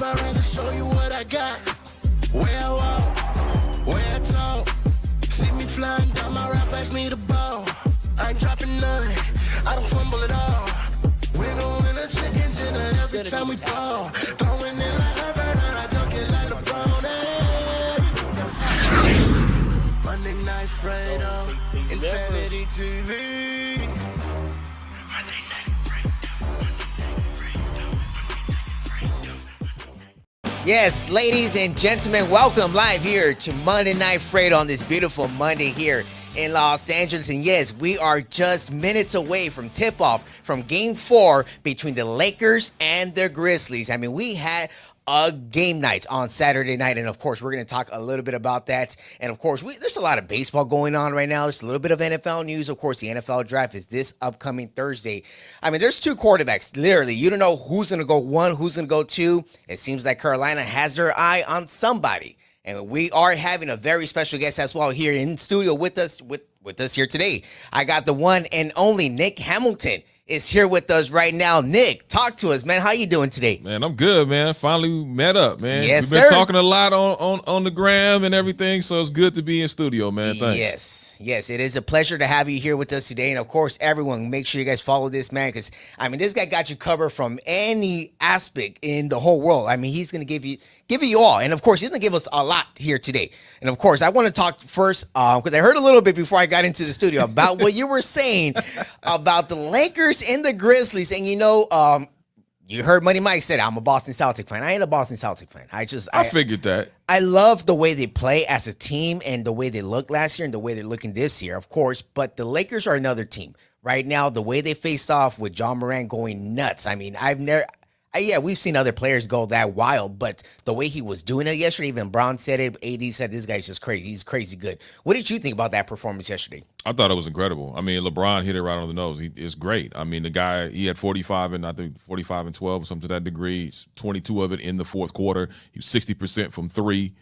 I'd rather show you what I got. Where I walk, where I talk. See me flying down my route, pass me the ball. I ain't dropping none, I don't fumble at all. Winner, chicken dinner every time we ball. Throwing it like a burner, I dunk it like LeBron. Hey. Monday Night Fredo, Infinity TV. Yes, ladies and gentlemen, welcome live here to Monday Night Fredo on this beautiful Monday here in Los Angeles. And yes, we are just minutes away from tip-off from Game 4 between the Lakers and the Grizzlies. I mean, we had a game night on Saturday night, and of course, we're going to talk a little bit about that. And of course, there's a lot of baseball going on right now. There's a little bit of NFL news. Of course, the NFL draft is this upcoming Thursday. I mean, there's two quarterbacks. Literally, you don't know who's going to go one, who's going to go two. It seems like Carolina has their eye on somebody. And we are having a very special guest as well here in studio with us here today. I got the one and only Nick Hamilton is here with us right now. Nick, talk to us, man. How you doing today? Man, I'm good, man. Finally met up, man. Yes, We've been sir. talking a lot on the gram and everything, so it's good to be in studio, man. Thanks. Yes, it is a pleasure to have you here with us today. And of course, everyone, make sure you guys follow this man because, I mean, this guy got you covered from any aspect in the whole world. I mean, he's going to give you all. And of course, he's going to give us a lot here today. And of course, I want to talk first, because I heard a little bit before I got into the studio about what you were saying about the Lakers and the Grizzlies. And, you heard Money Mike said, I'm a Boston Celtic fan. I ain't a Boston Celtic fan. I figured that. I love the way they play as a team and the way they looked last year and the way they're looking this year, of course. But the Lakers are another team. Right now, the way they faced off with John Morant going nuts. I mean, we've seen other players go that wild, but the way he was doing it yesterday, even Brown said it, AD said this guy's just crazy. He's crazy good. What did you think about that performance yesterday? I thought it was incredible. I mean, LeBron hit it right on the nose. It's great. I mean, the guy, he had 45 and 12 or something to that degree, 22 of it in the fourth quarter. He was 60% from three.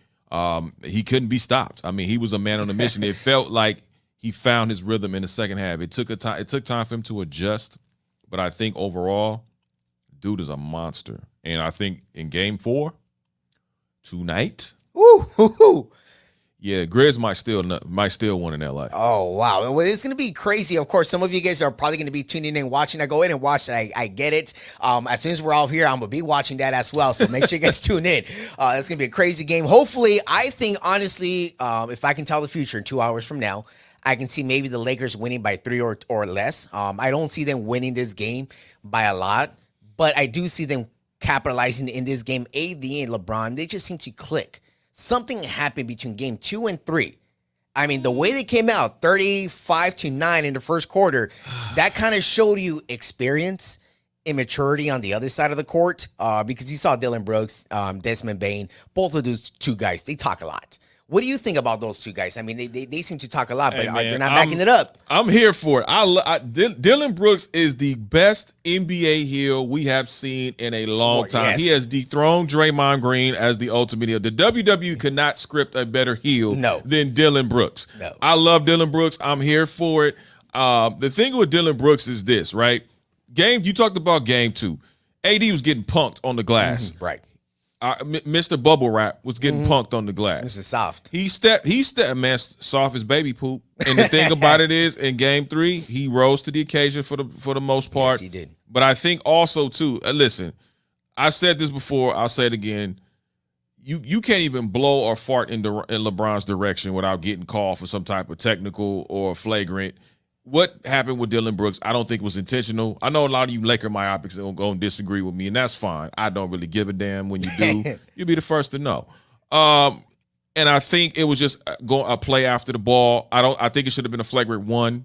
He couldn't be stopped. I mean, he was a man on a mission. It felt like he found his rhythm in the second half. It took time for him to adjust, but I think overall, dude is a monster. And I think in Game 4 tonight, yeah, Grizz might still win in LA. Oh, wow. Well, it's going to be crazy. Of course, some of you guys are probably going to be tuning in, watching. I go in and watch it. I get it. As soon as we're all here, I'm going to be watching that as well. So make sure you guys tune in. It's going to be a crazy game. Hopefully, I think, honestly, if I can tell the future in 2 hours from now, I can see maybe the Lakers winning by 3 or less. I don't see them winning this game by a lot. But I do see them capitalizing in this game. AD and LeBron, they just seem to click. Something happened between game 2 and 3. I mean, the way they came out, 35-9 in the first quarter, that kind of showed you experience, immaturity on the other side of the court. Because you saw Dylan Brooks, Desmond Bane, both of those two guys, they talk a lot. What do you think about those two guys? I mean, they seem to talk a lot, but they're not backing it up. I'm here for it. Dylan Brooks is the best NBA heel we have seen in a long time. Yes. He has dethroned Draymond Green as the ultimate heel. The WWE could not script a better heel than Dylan Brooks. No. I love Dylan Brooks. I'm here for it. The thing with Dylan Brooks is this, right? You talked about Game 2. AD was getting punked on the glass. Mm-hmm, right. Mr. Bubble Wrap was getting punked on the glass. This is soft. He stepped, man, soft as baby poop. And the thing about it is, in Game 3, he rose to the occasion for the most part. Yes, he did. But I think also too, listen, I've said this before, I'll say it again. You can't even blow or fart in LeBron's direction without getting called for some type of technical or flagrant. What happened with Dylan Brooks, I don't think was intentional. I know a lot of you Laker myopics are going to disagree with me, and that's fine. I don't really give a damn. When you do, you'll be the first to know. And I think it was just a play after the ball. I think it should have been a flagrant one,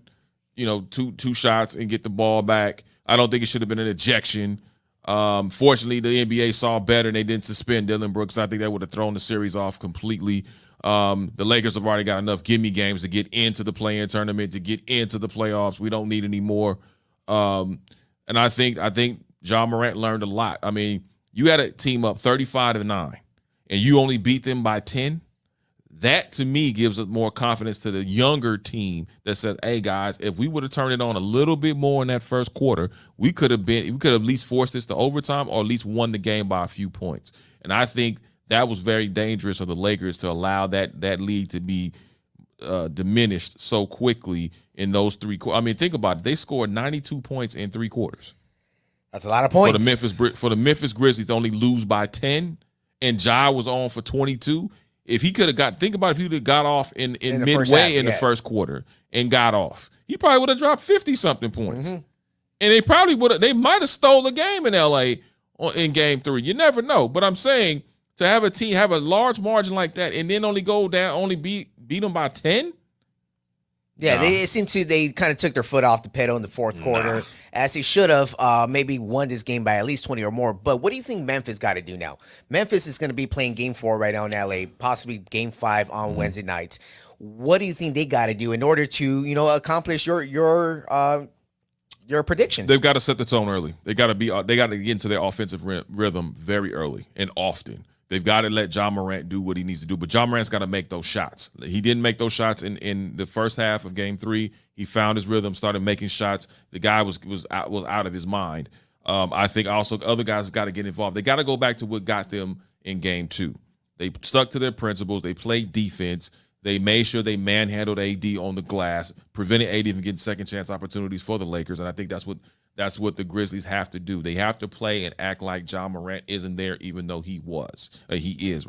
two shots and get the ball back. I don't think it should have been an ejection. Fortunately, the NBA saw better and they didn't suspend Dylan Brooks. I think that would have thrown the series off completely. The Lakers have already got enough gimme games to get into the play-in tournament, to get into the playoffs. We don't need any more. And I think John Morant learned a lot. I mean, you had a team up 35-9, and you only beat them by 10. That to me gives us more confidence to the younger team that says, hey guys, if we would have turned it on a little bit more in that first quarter, we could have at least forced this to overtime or at least won the game by a few points. And I think that was very dangerous of the Lakers to allow that lead to be diminished so quickly in those 3 quarters. I mean, think about it. They scored 92 points in 3 quarters. That's a lot of points. For the Memphis Grizzlies to only lose by 10, and Ja was on for 22. If he could have think about if he would have got off in midway in the first quarter and got off, he probably would have dropped 50-something points. Mm-hmm. And they might have stole the game in LA in game 3. You never know. But I'm saying to have a team have a large margin like that and then only go down, only beat them by 10. Yeah, they kind of took their foot off the pedal in the fourth quarter, as they should have maybe won this game by at least 20 or more. But what do you think Memphis got to do now? Memphis is going to be playing game 4 right now in LA, possibly game 5 on Wednesday nights. What do you think they got to do in order to, accomplish your prediction? They've got to set the tone early. They got to get into their offensive rhythm very early and often. They've got to let Ja Morant do what he needs to do. But Ja Morant's got to make those shots. He didn't make those shots in the first half of game 3. He found his rhythm, started making shots. The guy was out of his mind. I think also other guys have got to get involved. They got to go back to what got them in game 2. They stuck to their principles. They played defense. They made sure they manhandled AD on the glass, prevented AD from getting second chance opportunities for the Lakers. And I think that's what the Grizzlies have to do. They have to play and act like Ja Morant isn't there, even though he is.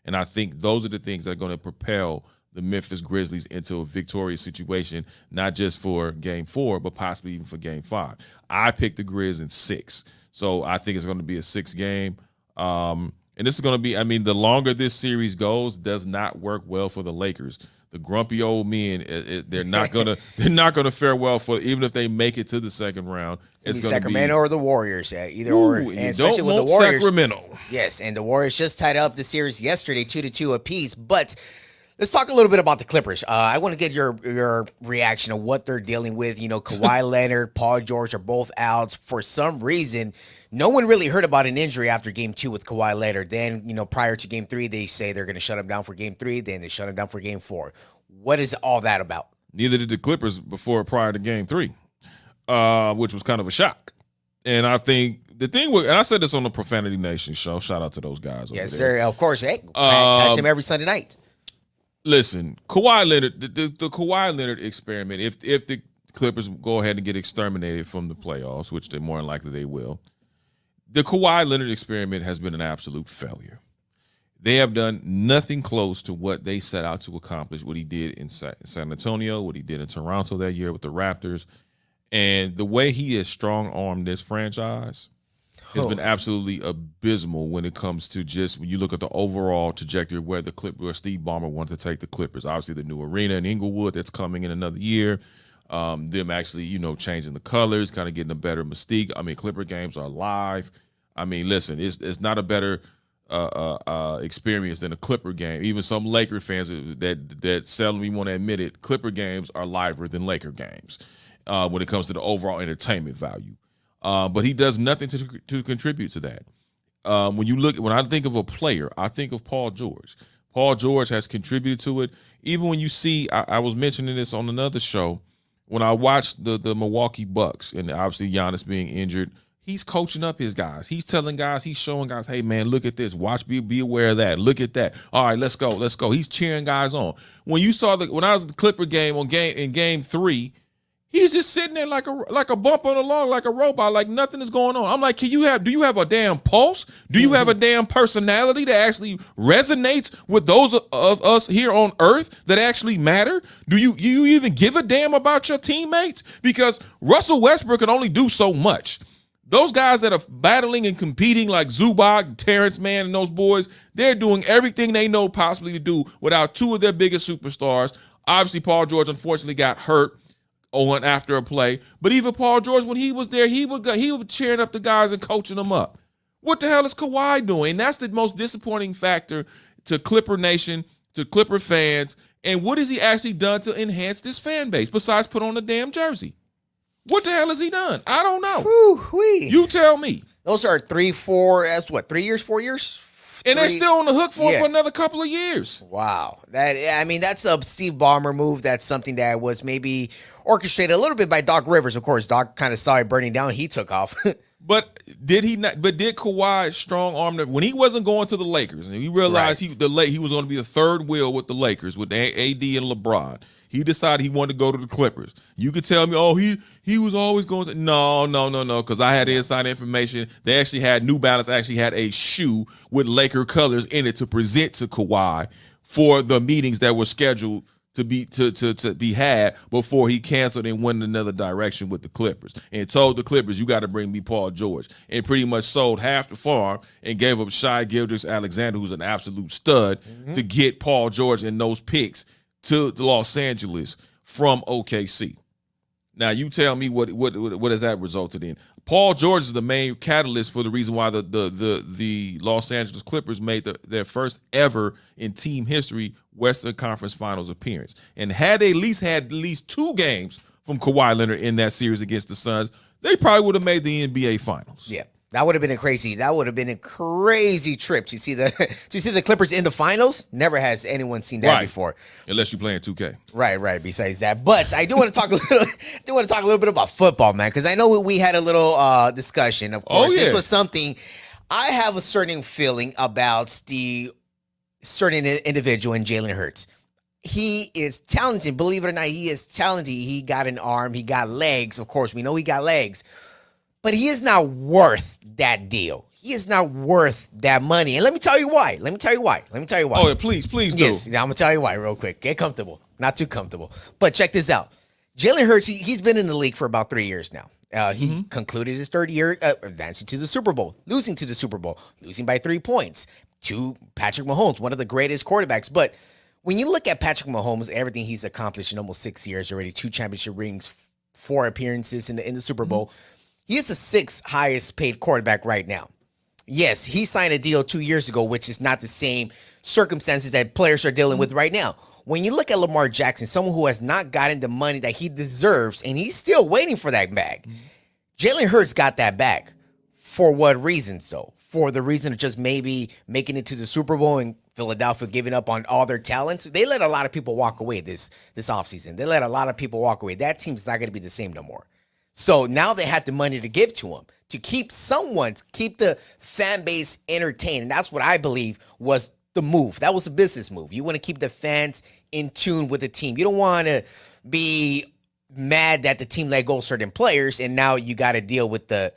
And I think those are the things that are going to propel the Memphis Grizzlies into a victorious situation, not just for game 4, but possibly even for game 5. I picked the Grizz in 6. So I think it's going to be a 6 game. And this is going to be, the longer this series goes, does not work well for the Lakers. The grumpy old men, they're not gonna fare well for, even if they make it to the second round. It's going to be Sacramento or the Warriors, either or. And especially with the Warriors, Sacramento. Yes, and the Warriors just tied up the series yesterday, 2-2 apiece. But let's talk a little bit about the Clippers. I want to get your reaction of what they're dealing with. Kawhi Leonard, Paul George are both out for some reason. No one really heard about an injury after game 2 with Kawhi Leonard. Then, prior to game 3, they say they're going to shut him down for game 3. Then they shut him down for game 4. What is all that about? Neither did the Clippers prior to game 3, which was kind of a shock. And I think the thing and I said this on the Profanity Nation show. Shout out to those guys. Yes, sir. Of course. Hey, catch them every Sunday night. Listen, Kawhi Leonard, the Kawhi Leonard experiment, if the Clippers go ahead and get exterminated from the playoffs, which they're more than likely they will, the Kawhi Leonard experiment has been an absolute failure. They have done nothing close to what they set out to accomplish, what he did in San Antonio, what he did in Toronto that year with the Raptors. And the way he has strong-armed this franchise has been absolutely abysmal when it comes to just when you look at the overall trajectory where Steve Ballmer wanted to take the Clippers. Obviously, the new arena in Inglewood that's coming in another year. Them actually, changing the colors, kind of getting a better mystique. Clipper games are live. Listen, it's not a better experience than a Clipper game. Even some Laker fans that seldomly want to admit it, Clipper games are liver than Laker games when it comes to the overall entertainment value. But he does nothing to contribute to that. When I think of a player, I think of Paul George. Paul George has contributed to it. Even when you see, I was mentioning this on another show, when I watched the Milwaukee Bucks and obviously Giannis being injured, he's coaching up his guys. He's telling guys, he's showing guys, hey man, look at this. Watch, be aware of that. Look at that. All right, let's go. He's cheering guys on. When I was at the Clipper game in game 3, he's just sitting there like a bump on a log, like a robot, like nothing is going on. I'm like, do you have a damn pulse? Do you have a damn personality that actually resonates with those of us here on Earth that actually matter? Do you even give a damn about your teammates? Because Russell Westbrook can only do so much. Those guys that are battling and competing like Zubac, Terrence Mann, and those boys, they're doing everything they know possibly to do without 2 of their biggest superstars. Obviously, Paul George unfortunately got hurt after a play, but even Paul George, when he was there, he would cheering up the guys and coaching them up. What the hell is Kawhi doing? And that's the most disappointing factor to Clipper Nation, to Clipper fans. And what has he actually done to enhance this fan base besides put on a damn jersey? What the hell has he done? I don't know. Woo-wee. You tell me. Those are 3, 4, that's what, 3 years, 4 years? And they're still on the hook for it Yeah. for another couple of years. Wow. That's a Steve Ballmer move. That's something that was maybe orchestrated a little bit by Doc Rivers. Of course, Doc kind of saw it burning down. He took off. But did he not? But did Kawhi strong arm them when he wasn't going to the Lakers, and he realized he was going to be the third wheel with the Lakers with AD and LeBron? He decided he wanted to go to the Clippers. You could tell me, oh, he was always going to. No, because I had inside information. They actually had New Balance actually had a shoe with Laker colors in it to present to Kawhi for the meetings that were scheduled to be had before he canceled and went in another direction with the Clippers and told the Clippers, you got to bring me Paul George, and pretty much sold half the farm and gave up Shai Gilgeous-Alexander, who's an absolute stud, to get Paul George and those picks to Los Angeles from OKC. Now you tell me what has that resulted in? Paul George is the main catalyst for the reason why the Los Angeles Clippers made their first ever in team history Western Conference Finals appearance. And had they had at least 2 games from Kawhi Leonard in that series against the Suns, they probably would have made the NBA Finals. Yeah. That would have been a crazy trip to see the Clippers in the finals. Never has anyone seen that before. Unless you're playing 2K. Right. Besides that, but I do want to talk a little bit about football, man, because I know we had a little discussion. Of course, this was something I have a certain feeling about the certain individual in Jalen Hurts. He is talented. Believe it or not, he is talented. He got an arm. He got legs. Of course, we know he got legs. But he is not worth that deal. He is not worth that money. And let me tell you why. Oh, yeah, please do. Yes, I'm going to tell you why real quick. Get comfortable. Not too comfortable. But check this out. Jalen Hurts, he's been in the league for about 3 years now. He concluded his third year advancing to the Super Bowl, losing to the Super Bowl, losing by 3 points to Patrick Mahomes, one of the greatest quarterbacks. But when you look at Patrick Mahomes, everything he's accomplished in almost 6 years already, 2 championship rings, 4 appearances in the Super Bowl, he is the 6th highest paid quarterback right now. Yes, he signed a deal 2 years ago, which is not the same circumstances that players are dealing with right now. When you look at Lamar Jackson, someone who has not gotten the money that he deserves, and he's still waiting for that bag. Jalen Hurts got that bag. For what reasons, though? For the reason of just maybe making it to the Super Bowl and Philadelphia giving up on all their talent. They let a lot of people walk away this offseason. They let a lot of people walk away. That team's not going to be the same no more. So now they had the money to give to him to keep the fan base entertained. And that's what I believe was the move. That was a business move. You want to keep the fans in tune with the team. You don't want to be mad that the team let go certain players and now you got to deal with the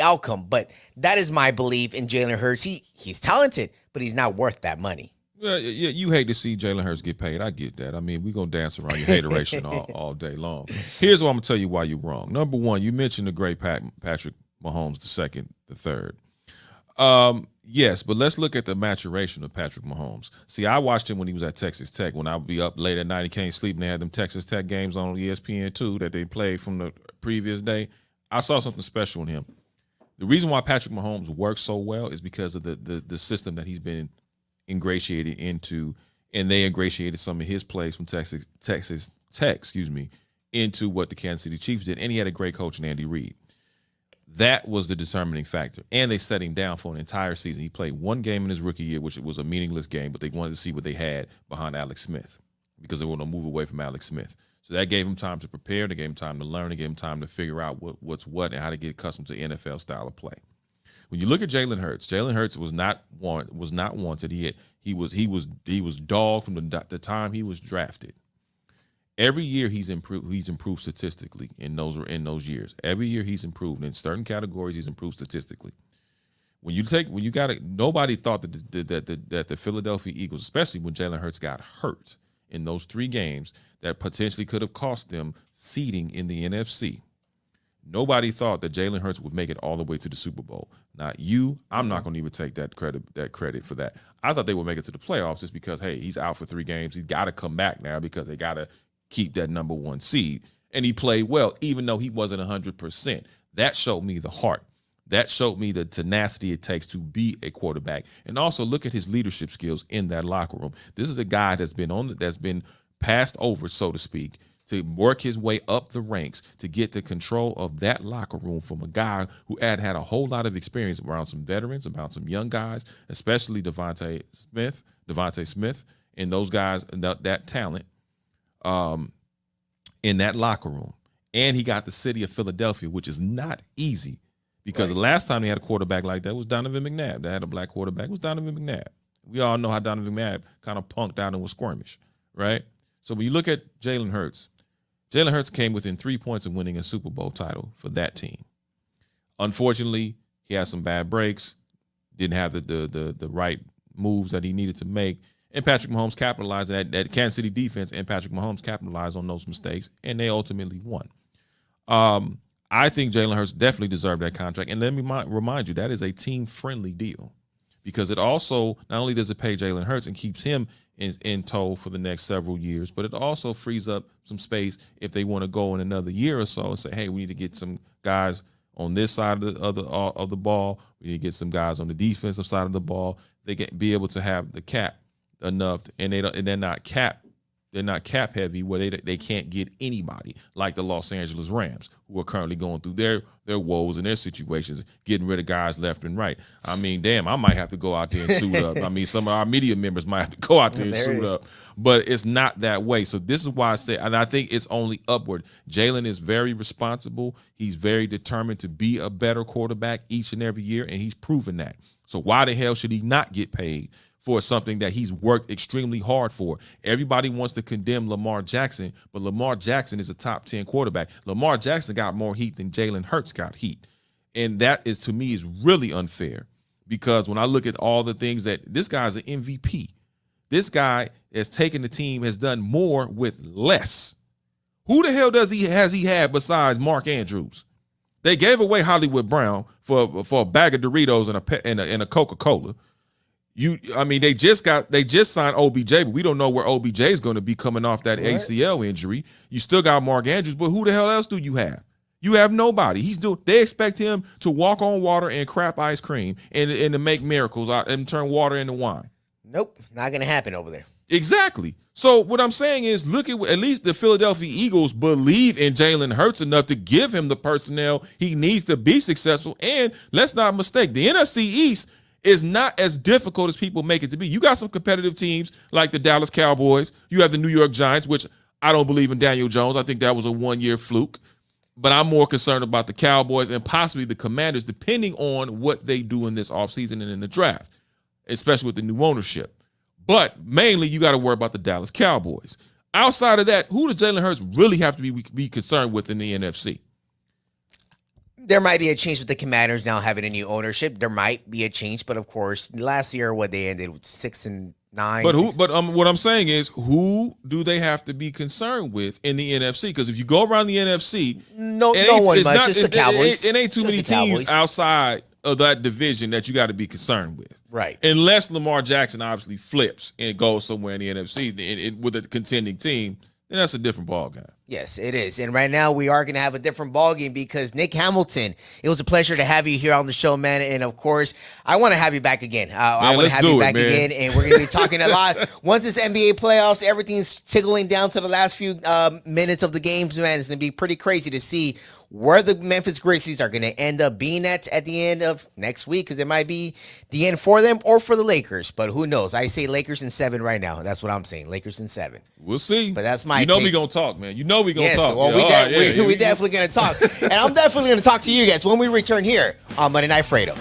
outcome. But that is my belief in Jalen Hurts. He's talented, but he's not worth that money. Yeah, you hate to see Jalen Hurts get paid. I get that. I mean, we're going to dance around your hateration all day long. Here's what I'm going to tell you why you're wrong. Number one, you mentioned the great Patrick Mahomes, the second, the third. Yes, but let's look at the maturation of Patrick Mahomes. See, I watched him when he was at Texas Tech. When I would be up late at night, he can't sleep, and they had them Texas Tech games on ESPN2 that they played from the previous day. I saw something special in him. The reason why Patrick Mahomes works so well is because of the system that he's been ingratiated into, and they ingratiated some of his plays from Texas Tech, into what the Kansas City Chiefs did, and he had a great coach in Andy Reid. That was the determining factor, and they set him down for an entire season. He played 1 game in his rookie year, which was a meaningless game, but they wanted to see what they had behind Alex Smith because they were going to move away from Alex Smith. So that gave him time to prepare, they gave him time to learn, they gave him time to figure out what's what and how to get accustomed to NFL style of play. When you look at Jalen Hurts was not wanted. He was dogged from the time he was drafted. Every year he's improved statistically in those years. Every year he's improved in certain categories. He's improved statistically. Nobody thought that the Philadelphia Eagles, especially when Jalen Hurts got hurt in those 3 games, that potentially could have cost them seeding in the NFC. Nobody thought that Jalen Hurts would make it all the way to the Super Bowl. Not you. I'm not going to even take that credit for that. I thought they would make it to the playoffs just because, hey, he's out for 3 games. He's got to come back now because they got to keep that number 1 seed. And he played well, even though he wasn't 100%. That showed me the heart. That showed me the tenacity it takes to be a quarterback. And also look at his leadership skills in that locker room. This is a guy that's been passed over, so to speak, to work his way up the ranks to get the control of that locker room from a guy who had a whole lot of experience around some veterans, about some young guys, especially Devontae Smith, and those guys, that talent in that locker room. And he got the city of Philadelphia, which is not easy, because the last time they had a quarterback like that was Donovan McNabb. They had a black quarterback. It was Donovan McNabb. We all know how Donovan McNabb kind of punked out and was squirmish, right? So when you look at Jalen Hurts came within 3 points of winning a Super Bowl title for that team. Unfortunately, he had some bad breaks, didn't have the right moves that he needed to make, and Patrick Mahomes capitalized that Kansas City defense, and Patrick Mahomes capitalized on those mistakes, and they ultimately won. I think Jalen Hurts definitely deserved that contract, and let me remind you, that is a team-friendly deal, because it also, not only does it pay Jalen Hurts and keeps him in tow for the next several years, but it also frees up some space if they want to go in another year or so and say, hey, we need to get some guys on this side of the ball. We need to get some guys on the defensive side of the ball. They can be able to have the cap enough, and they're not cap heavy where they can't get anybody, like the Los Angeles Rams, who are currently going through their woes and their situations, getting rid of guys left and right. I mean, damn, I might have to go out there and suit up. I mean, some of our media members might have to go out there and suit up, but it's not that way. So this is why I say, and I think it's only upward. Jalen is very responsible. He's very determined to be a better quarterback each and every year, and he's proven that. So why the hell should he not get paid for something that he's worked extremely hard for? Everybody wants to condemn Lamar Jackson, but Lamar Jackson is a top 10 quarterback. Lamar Jackson got more heat than Jalen Hurts got heat. And that is, to me, is really unfair, because when I look at all the things that this guy's an MVP, this guy has taken the team, has done more with less. Who the hell has he had besides Mark Andrews? They gave away Hollywood Brown for a bag of Doritos and a Coca-Cola. They just signed OBJ, but we don't know where OBJ is going to be coming off that ACL injury. You still got Mark Andrews, but who the hell else do you have? You have nobody. They expect him to walk on water and crap ice cream and to make miracles out and turn water into wine. Nope, not going to happen over there. Exactly. So what I'm saying is, look at least the Philadelphia Eagles believe in Jalen Hurts enough to give him the personnel he needs to be successful. And let's not mistake, the NFC East is not as difficult as people make it to be. You got some competitive teams like the Dallas Cowboys. You have the New York Giants, which I don't believe in Daniel Jones. I think that was a one-year fluke. But I'm more concerned about the Cowboys and possibly the Commanders, depending on what they do in this offseason and in the draft, especially with the new ownership. But mainly, you got to worry about the Dallas Cowboys. Outside of that, who does Jalen Hurts really have to be concerned with in the NFC? There might be a change with the Commanders now having a new ownership. There might be a change, but of course, last year they ended with 6-9. What I'm saying is, who do they have to be concerned with in the NFC? Because if you go around the NFC, no one much. It's the Cowboys. It ain't too many teams outside of that division that you got to be concerned with, right? Unless Lamar Jackson obviously flips and goes somewhere in the NFC with a contending team. Then that's a different ballgame. Yes, it is. And right now we are going to have a different ballgame because Nick Hamilton, it was a pleasure to have you here on the show, man. And of course, I want to have you back again. I want to have you back again. And we're going to be talking a lot. Once this NBA playoffs, everything's tickling down to the last few minutes of the games, man. It's going to be pretty crazy to see where the Memphis Grizzlies are going to end up being at the end of next week, because it might be the end for them or for the Lakers. But who knows? I say Lakers in 7 right now. That's what I'm saying. Lakers in 7. We'll see. But that's my You know take. we going to talk, man. You know we going to talk. Well, we definitely going to talk. And I'm definitely going to talk to you guys when we return here on Monday Night Fredo.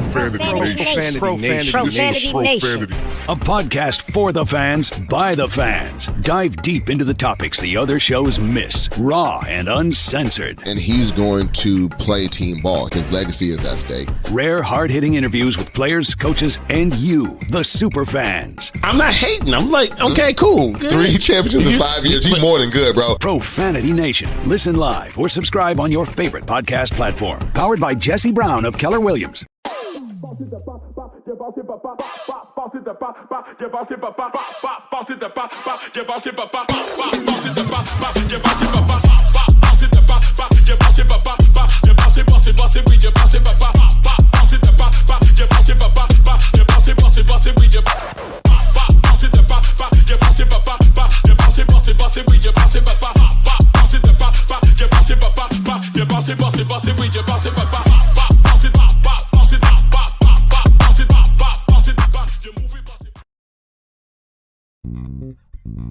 Profanity Nation. A podcast for the fans, by the fans. Dive deep into the topics the other shows miss. Raw and uncensored. And he's going to play team ball. His legacy is at stake. Rare, hard-hitting interviews with players, coaches, and you, the super fans. I'm not hating. I'm like, okay, cool. Good. 3 championships in 5 years. He's more than good, bro. Profanity Nation. Listen live or subscribe on your favorite podcast platform. Powered by Jesse Brown of Keller Williams. Bounce it,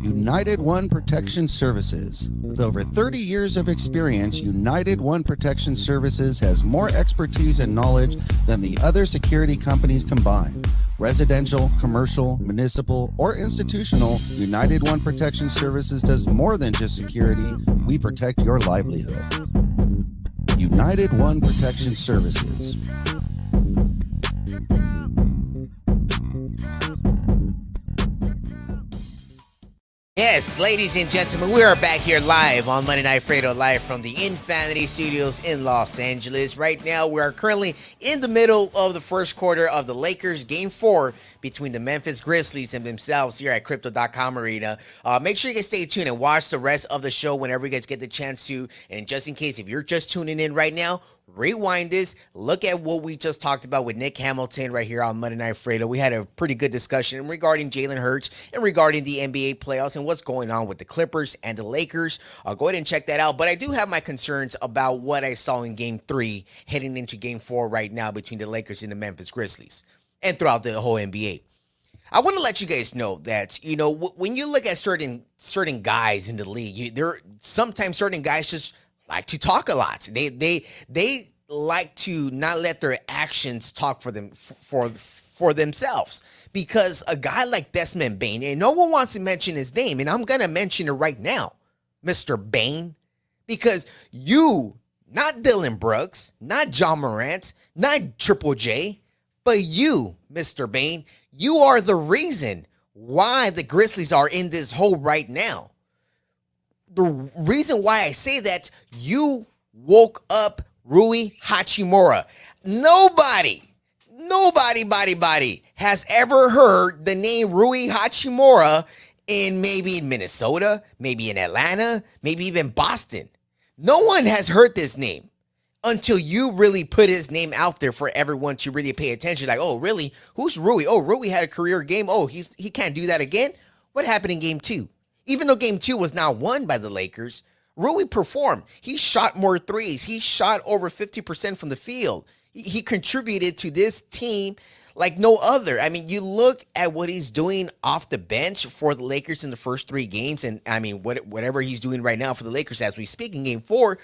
United One Protection Services. With over 30 years of experience, United One Protection Services has more expertise and knowledge than the other security companies combined. Residential, commercial, municipal, or institutional, United One Protection Services does more than just security. We protect your livelihood. United One Protection Services. Yes, ladies and gentlemen, we are back here live on Monday Night Fredo, live from the Infinity Studios in Los Angeles. Right now, we are currently in the middle of the first quarter of the Lakers Game 4 between the Memphis Grizzlies and themselves here at Crypto.com Arena. Make sure you guys stay tuned and watch the rest of the show whenever you guys get the chance to. And just in case, if you're just tuning in right now, rewind this, look at what we just talked about with Nick Hamilton right here on Monday Night Fredo. We had a pretty good discussion regarding Jalen Hurts and regarding the NBA playoffs and what's going on with the Clippers and the Lakers. Go ahead and check that out. But I do have my concerns about what I saw in Game 3 heading into Game 4 right now between the Lakers and the Memphis Grizzlies and throughout the whole NBA. I want to let you guys know that, you know, when you look at certain guys in the league, sometimes certain guys just like to talk a lot. They like to not let their actions talk for them for themselves. Because a guy like Desmond Bane, and no one wants to mention his name, and I'm gonna mention it right now, Mr. Bane, because you, not Dylan Brooks, not John Morant, not Triple J, but you, Mr. Bane, you are the reason why the Grizzlies are in this hole right now. The reason why I say that, you woke up Rui Hachimura. Nobody has ever heard the name Rui Hachimura in maybe in Minnesota, maybe in Atlanta, maybe even Boston. No one has heard this name until you really put his name out there for everyone to really pay attention. Like, oh, really? Who's Rui? Oh, Rui had a career game. Oh, he can't do that again? What happened in Game 2? Even though Game 2 was not won by the Lakers, Rui performed. He shot more threes. He shot over 50% from the field. He contributed to this team like no other. I mean, you look at what he's doing off the bench for the Lakers in the first 3 games, and I mean, whatever he's doing right now for the Lakers as we speak in Game 4,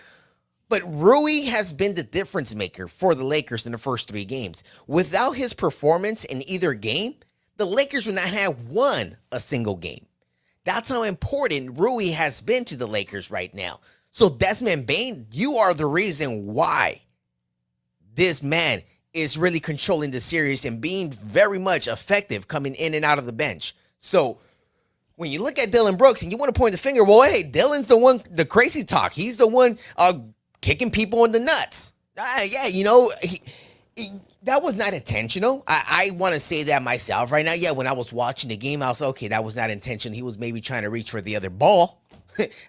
but Rui has been the difference maker for the Lakers in the first 3 games. Without his performance in either game, the Lakers would not have won a single game. That's how important Rui has been to the Lakers right now. So Desmond Bane, you are the reason why this man is really controlling the series and being very much effective coming in and out of the bench. So when you look at Dylan Brooks and you want to point the finger, well, hey, Dylan's the one, the crazy talk. He's the one kicking people in the nuts. Yeah, you know, that was not intentional. I want to say that myself right now. Yeah, when I was watching the game, I was okay, that was not intentional. He was maybe trying to reach for the other ball.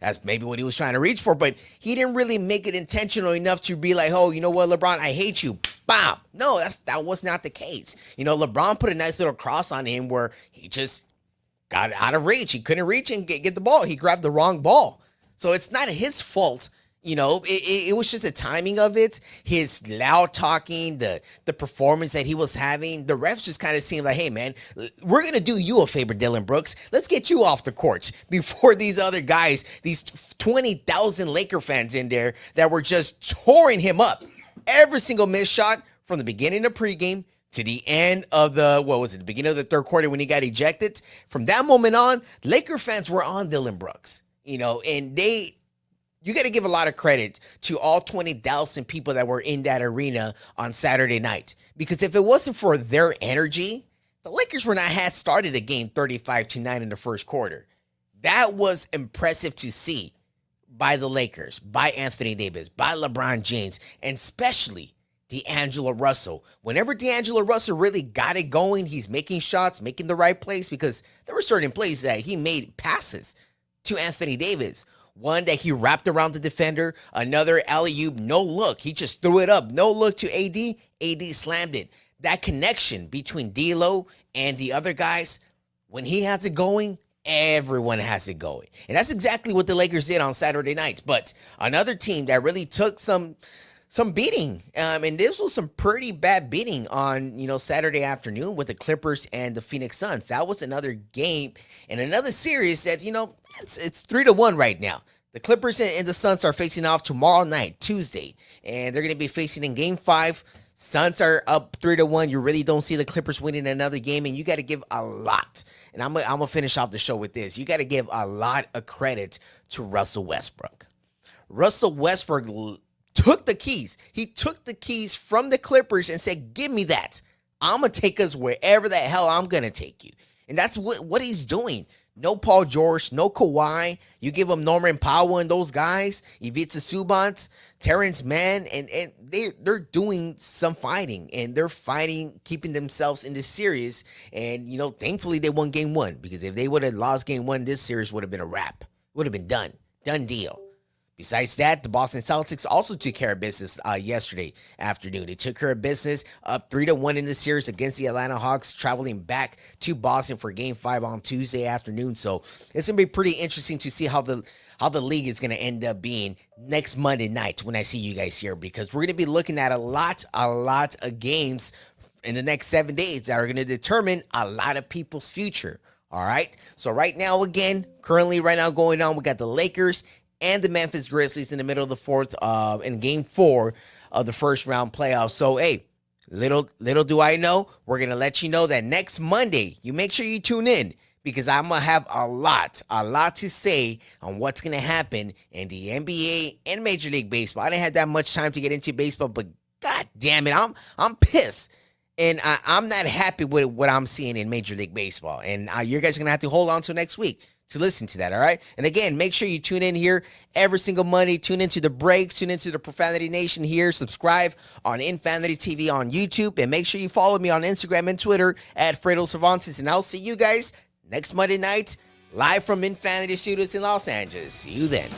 That's maybe what he was trying to reach for, but he didn't really make it intentional enough to be like, oh, you know what, LeBron, I hate you. Bam. No, that was not the case. You know, LeBron put a nice little cross on him where he just got out of reach. He couldn't reach and get the ball. He grabbed the wrong ball. So it's not his fault. You know, it was just the timing of it, his loud talking, the performance that he was having. The refs just kind of seemed like, hey, man, we're going to do you a favor, Dylan Brooks. Let's get you off the court before these other guys, these 20,000 Laker fans in there that were just touring him up. Every single missed shot from the beginning of pregame to the end of the beginning of the third quarter when he got ejected. From that moment on, Laker fans were on Dylan Brooks, you know, and you got to give a lot of credit to all 20,000 people that were in that arena on Saturday night. Because if it wasn't for their energy, the Lakers would not have started a game 35-9 in the first quarter. That was impressive to see by the Lakers, by Anthony Davis, by LeBron James, and especially D'Angelo Russell. Whenever D'Angelo Russell really got it going, he's making shots, making the right plays, because there were certain plays that he made passes to Anthony Davis. One that he wrapped around the defender, another alley-oop, no look. He just threw it up, no look to AD. AD slammed it. That connection between D'Lo and the other guys, when he has it going, everyone has it going. And that's exactly what the Lakers did on Saturday night. But another team that really took some some beating. And this was some pretty bad beating on, Saturday afternoon with the Clippers and the Phoenix Suns. That was another game and another series that, it's 3-1 right now. The Clippers and the Suns are facing off tomorrow night, Tuesday, and they're going to be facing in Game 5. Suns are up 3-1. You really don't see the Clippers winning another game, and you got to give a lot. And I'm gonna finish off the show with this. You got to give a lot of credit to Russell Westbrook. Russell Westbrook took the keys. He took the keys from the Clippers and said, give me that. I'm going to take us wherever the hell I'm going to take you. And that's what he's doing. No Paul George, no Kawhi. You give him Norman Powell and those guys, Ivica Subban, Terrence Mann, and they're doing some fighting, and they're fighting, keeping themselves in this series. And, thankfully they won game 1, because if they would have lost game 1, this series would have been a wrap. Would have been done. Done deal. Besides that, the Boston Celtics also took care of business yesterday afternoon. They took care of business up 3-1 in the series against the Atlanta Hawks, traveling back to Boston for Game 5 on Tuesday afternoon. So it's going to be pretty interesting to see how the league is going to end up being next Monday night when I see you guys here, because we're going to be looking at a lot of games in the next 7 days that are going to determine a lot of people's future. All right. So right now, again, currently right now going on, we got the Lakers and the Memphis Grizzlies in the middle of the fourth in Game 4 of the first round playoffs. So, hey, little do I know, we're going to let you know that next Monday, you make sure you tune in, because I'm going to have a lot to say on what's going to happen in the NBA and Major League Baseball. I didn't have that much time to get into baseball, but God damn it, I'm pissed. And I'm not happy with what I'm seeing in Major League Baseball. And you guys are going to have to hold on till next week to listen to that, all right? And again, make sure you tune in here every single Monday. Tune into the breaks. Tune into the Profanity Nation here. Subscribe on Infanity TV on YouTube. And make sure you follow me on Instagram and Twitter at Fredo Cervantes. And I'll see you guys next Monday night, live from Infanity Studios in Los Angeles. See you then.